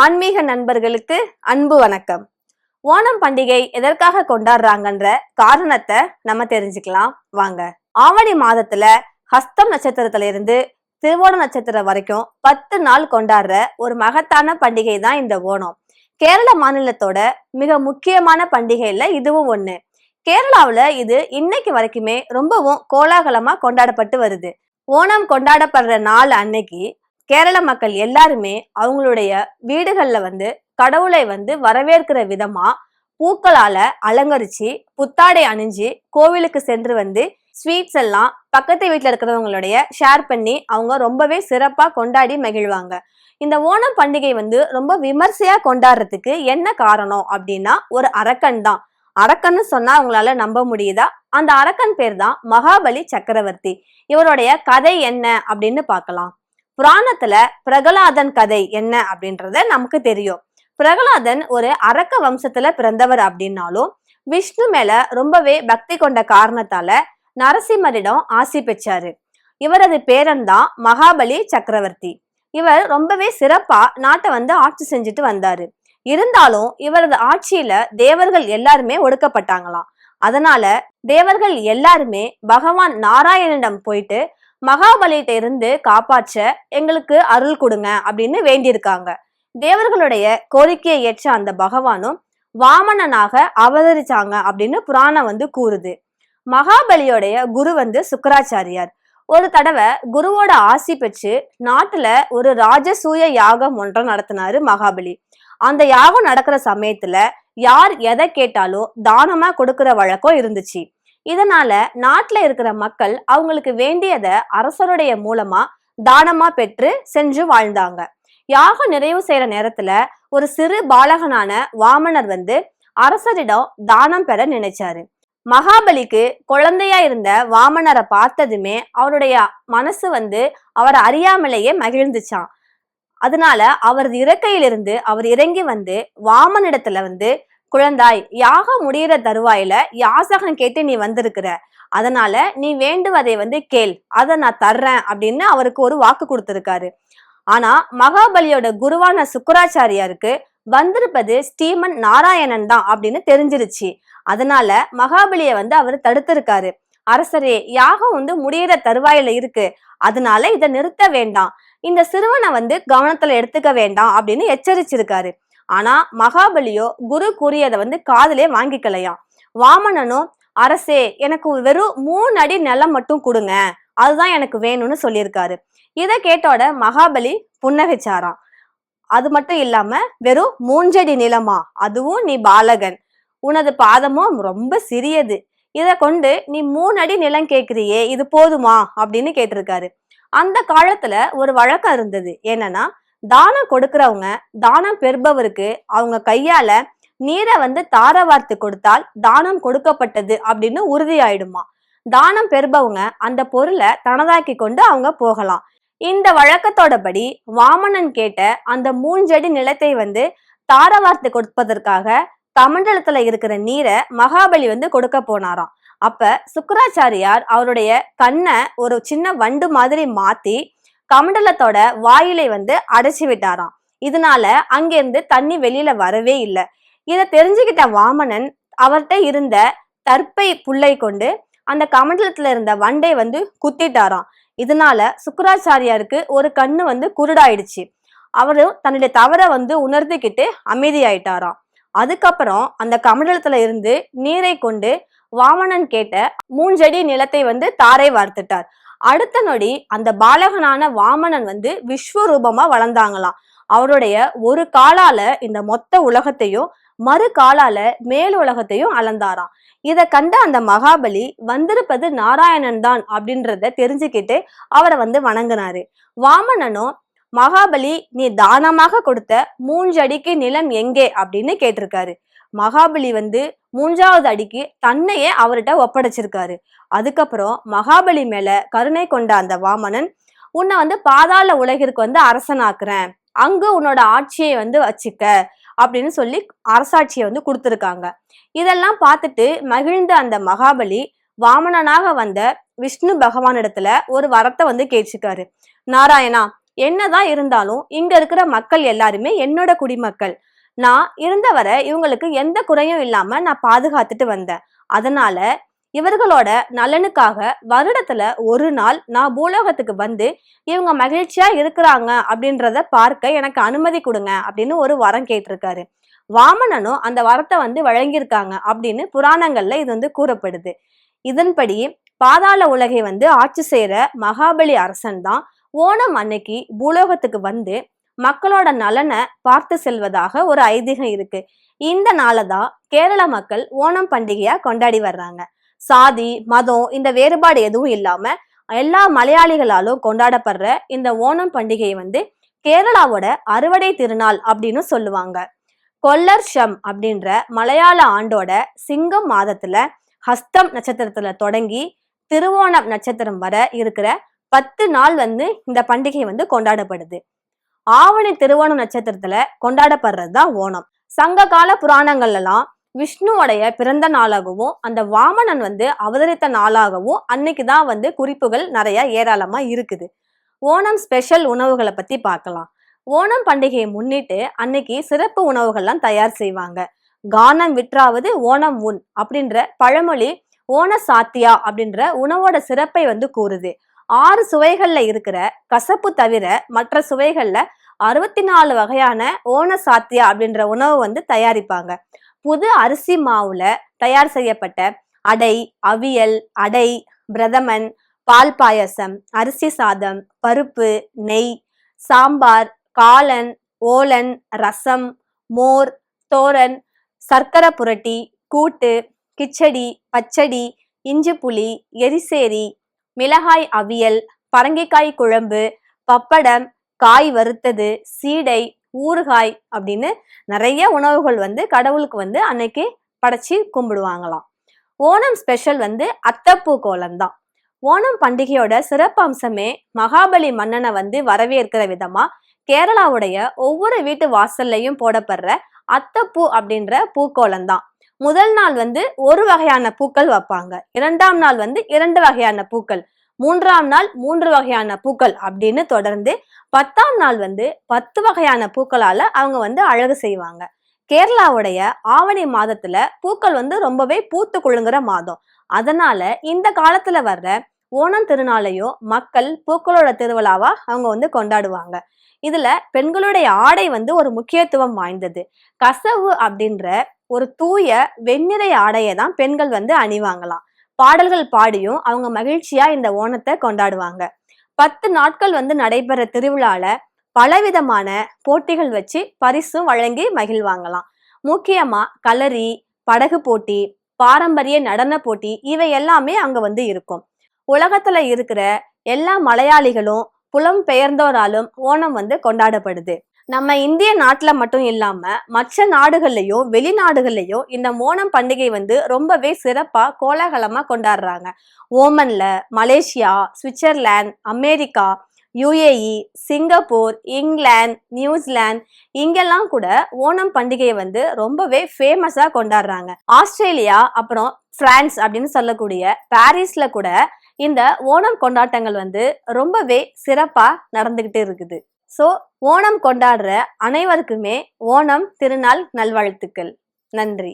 ஆன்மீக நண்பர்களுக்கு அன்பு வணக்கம். ஓணம் பண்டிகை எதற்காக கொண்டாடுறாங்கன்ற காரணத்தை நம்ம தெரிஞ்சுக்கலாம் வாங்க. ஆவணி மாதத்துல ஹஸ்தம் நட்சத்திரத்துல இருந்து திருவோண நட்சத்திரம் வரைக்கும் 10 நாள் கொண்டாடுற ஒரு மகத்தான பண்டிகை தான் இந்த ஓணம். கேரள மாநிலத்தோட மிக முக்கியமான பண்டிகைல இதுவும் ஒண்ணு. கேரளாவுல இது இன்னைக்கு வரைக்குமே ரொம்பவும் கோலாகலமா கொண்டாடப்பட்டு வருது. ஓணம் கொண்டாடப்படுற நாள் அன்னைக்கு கேரள மக்கள் எல்லாருமே அவங்களுடைய வீடுகள்ல கடவுளை வரவேற்கிற விதமா பூக்களால அலங்கரிச்சு புத்தாடை அணிஞ்சு கோவிலுக்கு சென்று ஸ்வீட்ஸ் எல்லாம் பக்கத்து வீட்டுல இருக்கிறவங்களுடைய ஷேர் பண்ணி அவங்க ரொம்பவே சிறப்பா கொண்டாடி மகிழ்வாங்க. இந்த ஓணம் பண்டிகை ரொம்ப விமர்சையா கொண்டாடுறதுக்கு என்ன காரணம் அப்படின்னா ஒரு அரக்கன் தான். அரக்கன்னு சொன்னா அவங்களால நம்ப முடியுதா? அந்த அரக்கன் பேர் தான் மகாபலி சக்கரவர்த்தி. இவருடைய கதை என்ன அப்படின்னு பார்க்கலாம். புராணத்துல பிரகலாதன் கதை என்ன அப்படின்றத நமக்கு தெரியும். பிரகலாதன் ஒரு அரக்க வம்சத்துல பிறந்தவர் அப்படின்னாலும் விஷ்ணு மேல ரொம்பவே பக்தி கொண்ட காரணத்தால நரசிம்மரிடம் ஆசி பெற்றாரு. இவரது பேரன் தான் மகாபலி சக்கரவர்த்தி. இவர் ரொம்பவே சிறப்பா நாட்டை ஆட்சி செஞ்சுட்டு வந்தாரு. இருந்தாலும் இவரது ஆட்சியில தேவர்கள் எல்லாருமே ஒடுக்கப்பட்டாங்களாம். அதனால தேவர்கள் எல்லாருமே பகவான் நாராயணனிடம் போயிட்டு மகாபலியிட்ட இருந்து காப்பாற்ற எங்களுக்கு அருள் கொடுங்க அப்படின்னு வேண்டியிருக்காங்க. தேவர்களுடைய கோரிக்கையை ஏற்ற அந்த பகவானும் வாமனனாக அவதரிச்சாங்க அப்படின்னு புராணம் கூறுது. மகாபலியோடைய குரு சுக்கராச்சாரியார். ஒரு தடவை குருவோட ஆசி பெற்று நாட்டுல ஒரு ராஜசூய யாகம் ஒன்றை நடத்தினாரு மகாபலி. அந்த யாகம் நடக்கிற சமயத்துல யார் எதை கேட்டாலும் தானமா கொடுக்கிற வழக்கம் இருந்துச்சு. இதனால நாட்டுல இருக்கிற மக்கள் அவங்களுக்கு வேண்டியத அரசருடைய மூலமா தானமா பெற்று சென்று வாழ்ந்தாங்க. யாகம் நிறைவு செய்யற நேரத்துல ஒரு சிறு பாலகனான வாமனர் அரசரிடம் தானம் பெற நினைச்சாரு. மகாபலிக்கு குழந்தையா இருந்த வாமனரை பார்த்ததுமே அவருடைய மனசு அவர் அறியாமலேயே மகிழ்ந்துச்சான். அதனால அவரது இறக்கையிலிருந்து அவர் இறங்கி வாமனிடத்துல குழந்தாய், யாகம் முடிகிற தருவாயில யாசகம் கேட்டு நீ வந்திருக்கிற, அதனால நீ வேண்டுவதை கேள், அதை நான் தர்றேன் அப்படின்னு அவருக்கு ஒரு வாக்கு கொடுத்திருக்காரு. ஆனா மகாபலியோட குருவான சுக்கராச்சாரியாருக்கு வந்திருப்பது ஸ்ரீமன் நாராயணன் தான் அப்படின்னு தெரிஞ்சிருச்சு. அதனால மகாபலிய அவர் தடுத்திருக்காரு. அரசரே, யாகம் முடிகிற தருவாயில இருக்கு, அதனால இதை நிறுத்த வேண்டாம், இந்த சிறுவனை கவனத்துல எடுத்துக்க வேண்டாம் அப்படின்னு எச்சரிச்சிருக்காரு. ஆனா மகாபலியோ குரு கூறியதை காதலே வாங்கிக்கலையாம். வாமனனும் அரசே, எனக்கு வெறும் 3 அடி நிலம் மட்டும் கொடுங்க, அதுதான் எனக்கு வேணும்னு சொல்லியிருக்காரு. இதை கேட்டோட மகாபலி புன்னகைச்சாராம். அது மட்டும் இல்லாம வெறும் 3 அடி நிலமா, அதுவும் நீ பாலகன், உனது பாதமும் ரொம்ப சிறியது, இதை கொண்டு நீ 3 அடி நிலம் கேட்கிறியே, இது போதுமா அப்படின்னு கேட்டிருக்காரு. அந்த காலத்துல ஒரு வழக்கம் இருந்தது. என்னன்னா, தானம் கொடுக்கிறவங்க தானம் பெறுபவருக்கு அவங்க கையால நீரை தார வார்த்து கொடுத்தால் தானம் கொடுக்கப்பட்டது அப்படின்னு உறுதி ஆயிடுமா. தானம் பெறுபவங்க அந்த பொருளை தனதாக்கி கொண்டு அவங்க போகலாம். இந்த வழக்கத்தோடபடி வாமனன் கேட்ட அந்த 3 அடி நிலத்தை தார வார்த்து கொடுப்பதற்காக கமண்டலத்துல இருக்கிற நீரை மகாபலி கொடுக்க போனாராம். அப்ப சுக்கராச்சாரியார் அவருடைய கண்ணை ஒரு சின்ன வண்டு மாதிரி மாத்தி கமண்டலத்தோட வாயிலை அடைச்சு விட்டாராம். இதனால அங்கிருந்து தண்ணி வெளியில வரவே இல்லை. இதை தெரிஞ்சுக்கிட்ட வாமனன் அவர்கிட்ட இருந்த தர்ப்பை புல்லை கொண்டு அந்த கமண்டலத்துல இருந்த வண்டை குத்திட்டாராம். இதனால சுக்கராச்சாரியாருக்கு ஒரு கண்ணு குருடாயிடுச்சு. அவரு தன்னுடைய தவற உணர்ந்துகிட்டு அமைதியாயிட்டாராம். அதுக்கப்புறம் அந்த கமண்டலத்துல இருந்து நீரை கொண்டு வாமனன் கேட்ட 3 அடி நிலத்தை தாரை வார்த்துட்டார். அடுத்த நொடி அந்த பாலகனான வாமனன் விஸ்வரூபமா வளர்ந்தாங்களாம். அவருடைய ஒரு காலால இந்த மொத்த உலகத்தையும் மறு காலால மேல் உலகத்தையும் அளந்தாராம். இதை கண்ட அந்த மகாபலி வந்திருப்பது நாராயணன் தான் அப்படின்றத தெரிஞ்சுக்கிட்டு அவரை வணங்கினாரு. வாமனனும் மகாபலி, நீ தானமாக கொடுத்த 3 அடிக்கு நிலம் எங்கே அப்படின்னு கேட்டிருக்காரு. மகாபலி 3வது அடிக்கு தன்னையே அவர்கிட்ட ஒப்படைச்சிருக்காரு. அதுக்கப்புறம் மகாபலி மேல கருணை கொண்ட அந்த வாமனன், உன்னை பாதாள உலகிற்கு அரசனாக்குறேன், அங்கு உன்னோட ஆட்சியை வச்சுக்க அப்படின்னு சொல்லி அரசாட்சியை கொடுத்துருக்காங்க. இதெல்லாம் பார்த்துட்டு மகிழ்ந்த அந்த மகாபலி வாமனனாக வந்த விஷ்ணு பகவானிடத்துல ஒரு வரத்தை கேட்டுக்காரு. நாராயணா, என்னதான் இருந்தாலும் இங்க இருக்கிற மக்கள் எல்லாருமே என்னோட குடிமக்கள். நான் இருந்தவரை இவங்களுக்கு எந்த குறையும் இல்லாம நான் பாதுகாத்துட்டு வந்தேன். அதனால இவர்களோட நலனுக்காக வருடத்துல ஒரு நாள் நான் பூலோகத்துக்கு வந்து இவங்க மகிழ்ச்சியா இருக்கிறாங்க அப்படின்றத பார்க்க எனக்கு அனுமதி கொடுங்க அப்படின்னு ஒரு வரம் கேட்டிருக்காரு. வாமனனும் அந்த வரத்தை வந்து வழங்கியிருக்காங்க அப்படின்னு புராணங்கள்ல இது வந்து கூறப்படுது. இதன்படி பாதாள உலகை வந்து ஆட்சி செய்யற மகாபலி அரசன் தான் ஓணம் அன்னைக்கு பூலோகத்துக்கு வந்து மக்களோட நலனை பார்த்து செல்வதாக ஒரு ஐதீகம் இருக்கு. இந்த நாளை தான் கேரள மக்கள் ஓணம் பண்டிகையா கொண்டாடி வர்றாங்க. சாதி மதம் இந்த வேறுபாடு எதுவும் இல்லாம எல்லா மலையாளிகளாலும் கொண்டாடப்படுற இந்த ஓணம் பண்டிகையை வந்து கேரளாவோட அறுவடை திருநாள் அப்படின்னு சொல்லுவாங்க. கொல்லர்ஷம் அப்படின்ற மலையாள ஆண்டோட சிங்கம் மாதத்துல ஹஸ்தம் நட்சத்திரத்துல தொடங்கி திருவோணம் நட்சத்திரம் வர இருக்கிற 10 நாள் வந்து இந்த பண்டிகை வந்து கொண்டாடப்படுது. ஆவணி திருவோணம் நட்சத்திரத்துல கொண்டாடப்படுறதுதான் ஓணம். சங்க கால புராணங்கள்ல எல்லாம் விஷ்ணுவோடைய பிறந்த நாளாகவும் அந்த வாமனன் வந்து அவதரித்த நாளாகவும் அன்னைக்குதான் வந்து குறிப்புகள் நிறைய ஏராளமா இருக்குது. ஓணம் ஸ்பெஷல் உணவுகளை பத்தி பார்க்கலாம். ஓணம் பண்டிகையை முன்னிட்டு அன்னைக்கு சிறப்பு உணவுகள்லாம் தயார் செய்வாங்க. கானம் விற்றாவது ஓணம் உண் அப்படின்ற பழமொழி ஓண சாத்தியா அப்படின்ற உணவோட சிறப்பை வந்து கூறுது. 6 சுவைகள்ல இருக்கிற கசப்பு தவிர மற்ற சுவைகள்ல 64 வகையான ஓண சாத்தியா அப்படின்ற உணவு வந்து தயாரிப்பாங்க. புது அரிசி மாவுல தயார் செய்யப்பட்ட அடை, அவியல், அடை, பிரதமன், பால் பாயசம், அரிசி சாதம், பருப்பு, நெய், சாம்பார், காளன், ஓலன், ரசம், மோர், தோரன், சர்க்கரை புரட்டி, கூட்டு, கிச்சடி, பச்சடி, இஞ்சி புளி, எரிசேரி, மிளகாய் அவியல், பரங்கிக்காய் குழம்பு, பப்படம், காய் வறுத்தது, சீடை, ஊறுகாய் அப்படின்னு நிறைய உணவுகள் வந்து கடவுளுக்கு வந்து அன்னைக்கு படைச்சி கும்பிடுவாங்களாம். ஓணம் ஸ்பெஷல் வந்து அத்தப்பூ கோலம் தான். ஓணம் பண்டிகையோட சிறப்பு அம்சமே மகாபலி மன்னனை வந்து வரவேற்கிற விதமா கேரளாவுடைய ஒவ்வொரு வீட்டு வாசல்லையும் போடப்படுற அத்தப்பூ அப்படின்ற பூக்கோலம் தான். முதல் நாள் வந்து ஒரு வகையான பூக்கள் வைப்பாங்க, 2ஆம் நாள் வந்து 2 வகையான பூக்கள், 3ஆம் நாள் 3 வகையான பூக்கள் அப்படின்னு தொடர்ந்து 10ஆம் நாள் வந்து 10 வகையான பூக்களால அவங்க வந்து அழகு செய்வாங்க. கேரளாவுடைய ஆவணி மாதத்துல பூக்கள் வந்து ரொம்பவே பூத்து குலுங்குற மாதம். அதனால இந்த காலத்துல வர்ற ஓணம் திருநாளையோ மக்கள் பூக்களோட திருவிழாவா அவங்க வந்து கொண்டாடுவாங்க. இதுல பெண்களுடைய ஆடை வந்து ஒரு முக்கியத்துவம் வாய்ந்தது. கசவு அப்படின்ற ஒரு தூய வெண்ணிறை ஆடையை தான் பெண்கள் வந்து அணிவாங்களாம். பாடல்கள் பாடியும் அவங்க மகிழ்ச்சியா இந்த ஓணத்தை கொண்டாடுவாங்க. 10 நாட்கள் வந்து நடைபெற திருவிழால பலவிதமான போட்டிகள் வச்சு பரிசும் வழங்கி மகிழ்வாங்களாம். முக்கியமா களரி, படகு போட்டி, பாரம்பரிய நடன போட்டி இவை எல்லாமே அங்க வந்து இருக்கும். உலகத்துல இருக்கிற எல்லா மலையாளிகளும் புலம் பெயர்ந்தோராலும் ஓணம் வந்து கொண்டாடப்படுது. நம்ம இந்திய நாட்டுல மட்டும் இல்லாம மற்ற நாடுகள்லயோ வெளிநாடுகள்லயோ இந்த ஓணம் பண்டிகை வந்து ரொம்பவே சிறப்பா கோலாகலமா கொண்டாடுறாங்க. ஓமன்ல, Malaysia, Switzerland, America, UAE, Singapore, England, New Zealand இங்கெல்லாம் கூட ஓணம் பண்டிகையை வந்து ரொம்பவே ஃபேமஸா கொண்டாடுறாங்க. ஆஸ்திரேலியா அப்புறம் பிரான்ஸ் அப்படின்னு சொல்லக்கூடிய பாரிஸ்ல கூட இந்த ஓணம் கொண்டாட்டங்கள் வந்து ரொம்பவே சிறப்பா நடந்துகிட்டு இருக்குது. ஸோ ஓணம் கொண்டாடுற அனைவருக்குமே ஓணம் திருநாள் நல்வாழ்த்துக்கள். நன்றி.